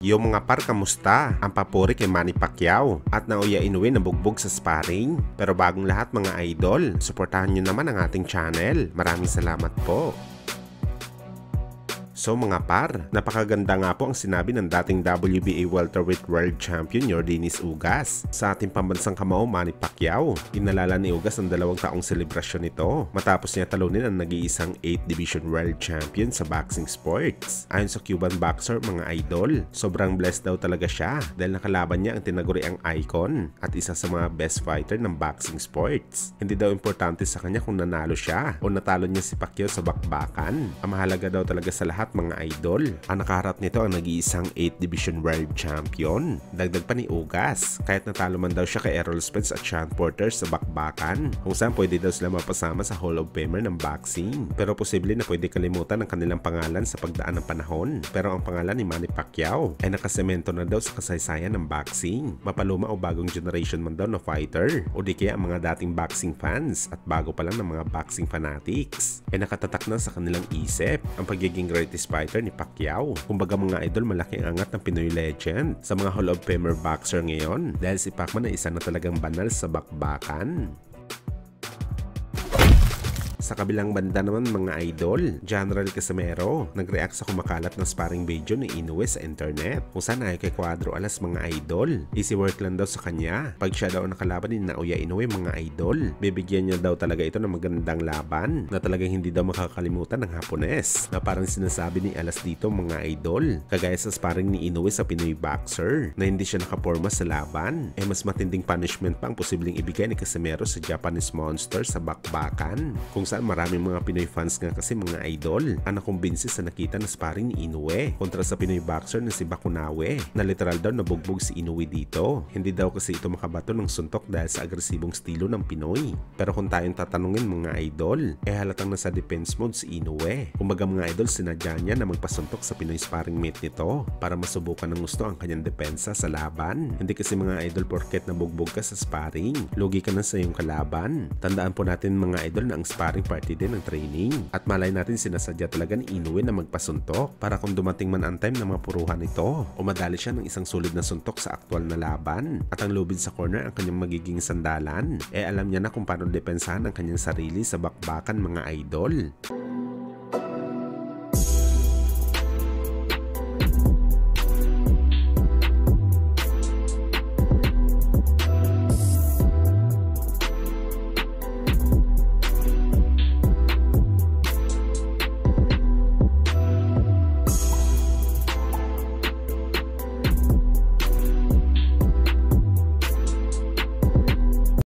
Yung mga par, kamusta? Ang papuri kay Manny Pacquiao at Naoya Inoue na bugbog sa sparring. Pero bagong lahat mga idol, suportahan nyo naman ang ating channel. Maraming salamat po. So mga par, napakaganda nga po ang sinabi ng dating WBA welterweight world champion Yordenis Ugas sa ating pambansang kamao Manny Pacquiao. Inalala ni Ugas ang 2 taong selebrasyon nito matapos niya talunin ang nag-iisang 8th division world champion sa boxing sports. Ayon sa Cuban boxer mga idol, sobrang blessed daw talaga siya dahil nakalaban niya ang tinaguriang icon at isa sa mga best fighter ng boxing sports. Hindi daw importante sa kanya kung nanalo siya o natalo niya si Pacquiao sa bakbakan. Ang mahalaga daw talaga sa lahat mga idol, ang nakaharap nito ang nag-iisang 8th division world champion. Dagdag pa ni Ugas, kahit natalo man daw siya kay Errol Spence at Sean Porter sa bakbakan, kung saan pwede daw sila mapasama sa Hall of Famer ng boxing. Pero posible na pwede kalimutan ang kanilang pangalan sa pagdaan ng panahon. Pero ang pangalan ni Manny Pacquiao ay nakasemento na daw sa kasaysayan ng boxing. Mapaluma o bagong generation man daw na fighter, o di kaya ang mga dating boxing fans at bago pa lang ng mga boxing fanatics ay nakatatak na sa kanilang isip ang pagiging greatest fighter ni Pacquiao. Kumbaga mga idol, malaki ang angat ng Pinoy legend sa mga Hall of Famer boxer ngayon dahil si Pacman ay isa na talagang banal sa bakbakan. Sa kabilang banda naman mga idol, General Casimero nag-react sa kumakalat na sparring video ni Inoue sa internet kung saan ayaw kay Cuadro Alas mga idol. Easy work lang daw sa kanya. Pag siya daw nakalaban ni Naoya Inoue mga idol, bibigyan niya daw talaga ito ng magandang laban na talagang hindi daw makakalimutan ng Hapones, na parang sinasabi ni Alas dito mga idol. Kagaya sa sparring ni Inoue sa Pinoy boxer na hindi siya nakaporma sa laban, mas matinding punishment pa ang posibleng ibigay ni Casimero sa Japanese Monster sa bakbakan, kung saan maraming mga Pinoy fans nga kasi mga idol ang nakumbinsi sa nakita na sparring ni Inoue kontra sa Pinoy boxer na si Bakunawe, na literal daw nabugbog si Inoue dito. Hindi daw kasi ito makabato ng suntok dahil sa agresibong estilo ng Pinoy. Pero kung tayong tatanungin mga idol, halatang nasa defense mode si Inoue. Kumbaga mga idol, sinadya niya na magpasuntok sa Pinoy sparring mate nito para masubukan ng gusto ang kanyang depensa sa laban. Hindi kasi mga idol porket nabugbog ka sa sparring, lugi ka na sa iyong kalaban. Tandaan po natin mga idol na ang sparring party din ng training at malay natin sinasadya talaga ni Inoue na magpasuntok para kung dumating man ang time na mapuruhan ito o madali siya ng isang solid na suntok sa aktwal na laban at ang lubid sa corner ang kanyang magiging sandalan, alam niya na kung paano depensahan ang kanyang sarili sa bakbakan mga idol.